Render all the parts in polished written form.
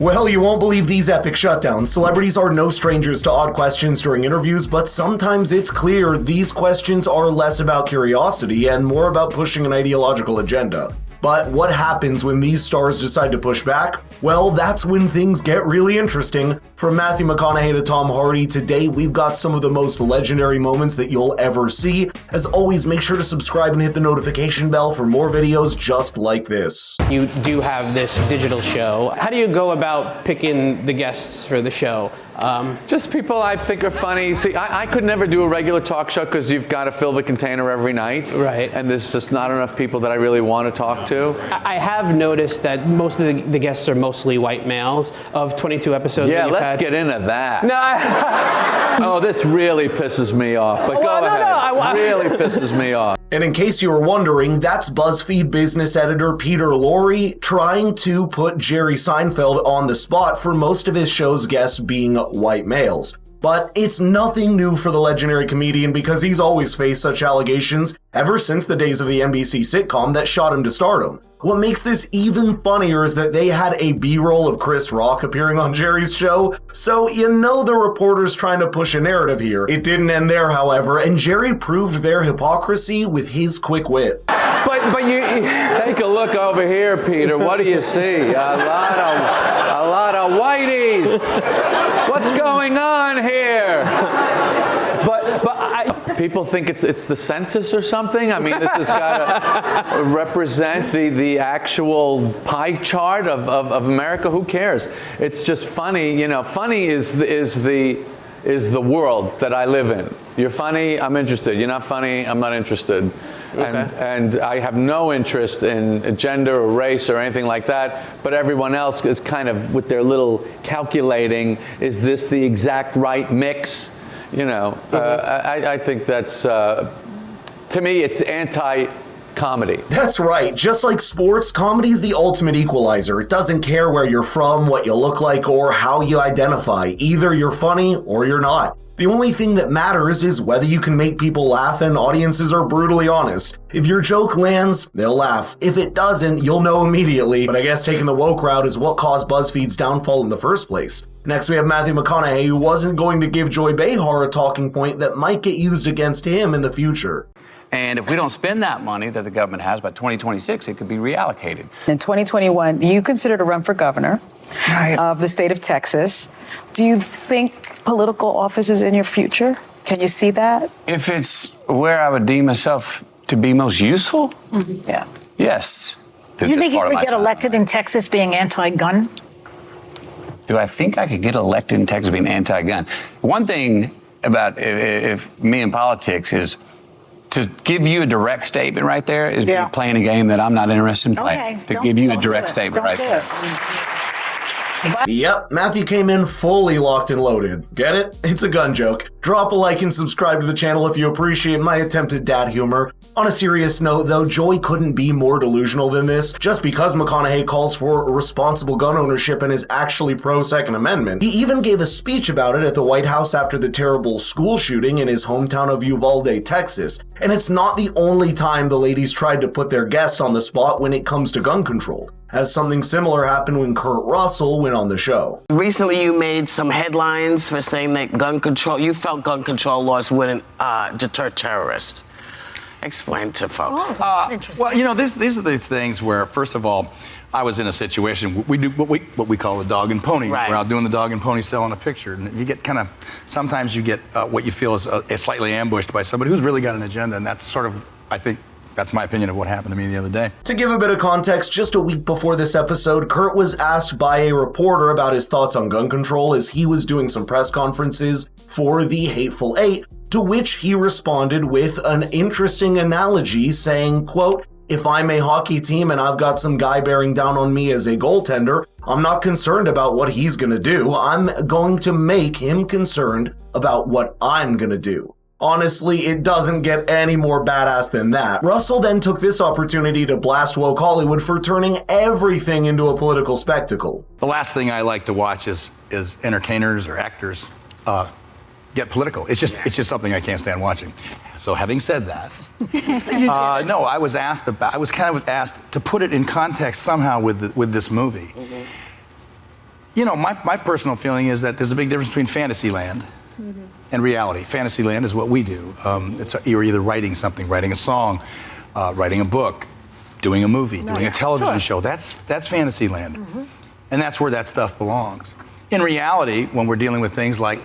Well, you won't believe these epic shutdowns. Celebrities are no strangers to odd questions during interviews, but sometimes it's clear these questions are less about curiosity and more about pushing an ideological agenda. But what happens when these stars decide to push back? Well, that's when things get really interesting. From Matthew McConaughey to Tom Hardy, today we've got some of the most legendary moments that you'll ever see. As always, make sure to subscribe and hit the notification bell for more videos just like this. You do have this digital show. How do you go about picking the guests for the show? Just people I think are funny. See, I could never do a regular talk show because you've got to fill the container every night. Right. And there's just not enough people that I really want to talk to. I have noticed that most of the guests are mostly white males of 22 episodes. Yeah, that you've let's had. get into that. No, Oh, this really pisses me off. But Well, go no, ahead. no, Really pisses me off. And in case you were wondering, that's BuzzFeed business editor Peter Lorre trying to put Jerry Seinfeld on the spot for most of his show's guests being white males. But it's nothing new for the legendary comedian because he's always faced such allegations ever since the days of the NBC sitcom that shot him to stardom. What makes this even funnier is that they had a B-roll of Chris Rock appearing on Jerry's show, so you know the reporter's trying to push a narrative here. It didn't end there, however, and Jerry proved their hypocrisy with his quick wit. but you Take a look over here, Peter. What do you see? A lot of whiteys. What's going on here? People think it's the census or something. I mean, this has got to represent the actual pie chart of America. Who cares? It's just funny. You know, funny is the world that I live in. You're funny, I'm interested. You're not funny, I'm not interested. Okay. And I have no interest in gender or race or anything like that, but everyone else is kind of with their little calculating, is this the exact right mix? You know, I think that's, to me, it's anti-comedy. That's right. Just like sports, comedy is the ultimate equalizer. It doesn't care where you're from, what you look like, or how you identify. Either you're funny or you're not. The only thing that matters is whether you can make people laugh, and audiences are brutally honest. If your joke lands, they'll laugh. If it doesn't, you'll know immediately. But I guess taking the woke route is what caused BuzzFeed's downfall in the first place. Next, we have Matthew McConaughey, who wasn't going to give Joy Behar a talking point that might get used against him in the future. And if we don't spend that money that the government has by 2026, it could be reallocated. In 2021, you considered a run for governor of the state of Texas. Do you think political office is in your future? Can you see that? If it's where I would deem myself to be most useful, Yeah. yes. Do you think you could get elected in Texas being anti-gun? Do I think I could get elected in Texas being anti-gun? One thing about if me in politics is to give you a direct statement right there is Yeah. playing a game that I'm not interested in playing. Okay. To Don't- give you a don't do direct it. statement Don't right do there. it. Yep, Matthew came in fully locked and loaded. Get it? It's a gun joke. Drop a like and subscribe to the channel if you appreciate my attempt at dad humor. On a serious note though, Joy couldn't be more delusional than this. Just because McConaughey calls for responsible gun ownership and is actually pro-Second Amendment, he even gave a speech about it at the White House after the terrible school shooting in his hometown of Uvalde, Texas. And it's not the only time the ladies tried to put their guest on the spot when it comes to gun control, as something similar happened when Kurt Russell went on the show. Recently, you made some headlines for saying that you felt gun control laws wouldn't deter terrorists. Explain to folks. Interesting. Well, you know, these are these things where, first of all, I was in a situation, we do what we call the dog and pony. Right. We're out doing the dog and pony selling a picture. And you get sometimes you get what you feel is slightly ambushed by somebody who's really got an agenda. And that's sort of, I think, that's my opinion of what happened to me the other day. To give a bit of context, just a week before this episode, Kurt was asked by a reporter about his thoughts on gun control as he was doing some press conferences for the Hateful Eight, to which he responded with an interesting analogy saying, quote, "If I'm a hockey team and I've got some guy bearing down on me as a goaltender, I'm not concerned about what he's gonna do. I'm going to make him concerned about what I'm gonna do." Honestly, it doesn't get any more badass than that. Russell then took this opportunity to blast woke Hollywood for turning everything into a political spectacle. The last thing I like to watch is entertainers or actors get political. It's just something I can't stand watching. So having said that, no, I was kind of asked to put it in context somehow with this movie. You know, my personal feeling is that there's a big difference between Fantasyland and reality. Fantasyland is what we do. You're either writing something, writing a song, writing a book, doing a movie, doing a television show. That's Fantasyland. And that's where that stuff belongs. In reality, when we're dealing with things like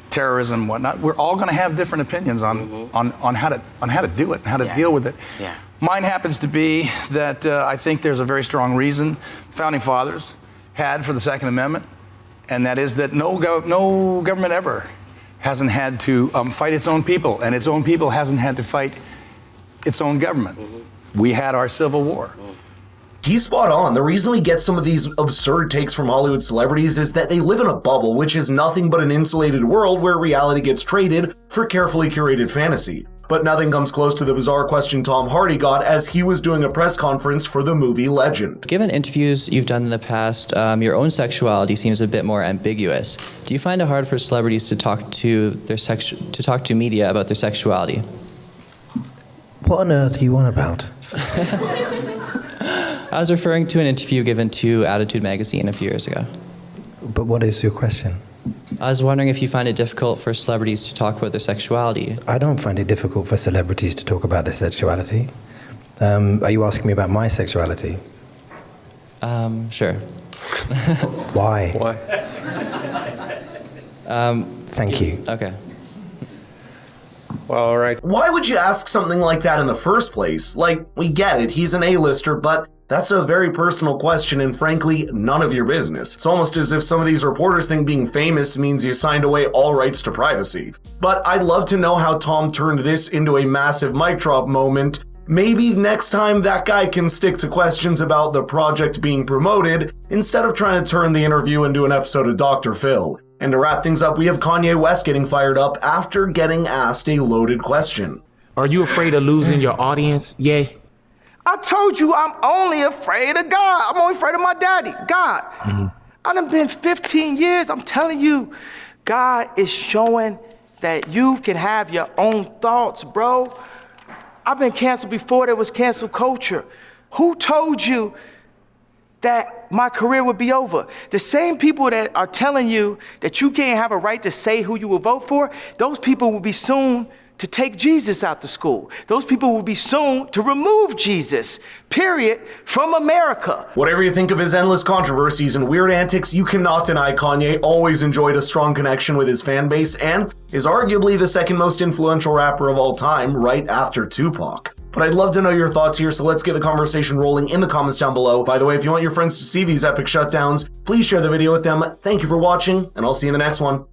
terrorism and whatnot, we're all going to have different opinions on how to do it and how to deal with it. Yeah. Mine happens to be that I think there's a very strong reason founding fathers had for the Second Amendment, and that is that no government ever hasn't had to fight its own people, and its own people hasn't had to fight its own government. We had our Civil War. He's spot on. The reason we get some of these absurd takes from Hollywood celebrities is that they live in a bubble, which is nothing but an insulated world where reality gets traded for carefully curated fantasy. But nothing comes close to the bizarre question Tom Hardy got as he was doing a press conference for the movie Legend. Given interviews you've done in the past, your own sexuality seems a bit more ambiguous. Do you find it hard for celebrities to talk to media about their sexuality? What on earth are you on about? I was referring to an interview given to Attitude magazine a few years ago. But what is your question? I was wondering if you find it difficult for celebrities to talk about their sexuality. I don't find it difficult for celebrities to talk about their sexuality. Are you asking me about my sexuality? Sure. Why? Why? Thank you. Okay. Well, all right. Why would you ask something like that in the first place? Like, we get it, he's an A-lister, but that's a very personal question and frankly, none of your business. It's almost as if some of these reporters think being famous means you signed away all rights to privacy. But I'd love to know how Tom turned this into a massive mic drop moment. Maybe next time that guy can stick to questions about the project being promoted instead of trying to turn the interview into an episode of Dr. Phil. And to wrap things up, we have Kanye West getting fired up after getting asked a loaded question. Are you afraid of losing your audience? Yeah. I told you I'm only afraid of God. I'm only afraid of my daddy, God. I done been 15 years. I'm telling you, God is showing that you can have your own thoughts, bro. I've been canceled before there was cancel culture. Who told you that my career would be over? The same people that are telling you that you can't have a right to say who you will vote for, those people will be soon to take Jesus out to school. Those people will be soon to remove Jesus, period, from America. Whatever you think of his endless controversies and weird antics, you cannot deny Kanye always enjoyed a strong connection with his fan base and is arguably the second most influential rapper of all time, right after Tupac. But I'd love to know your thoughts here, so let's get the conversation rolling in the comments down below. By the way, if you want your friends to see these epic shutdowns, please share the video with them. Thank you for watching, and I'll see you in the next one.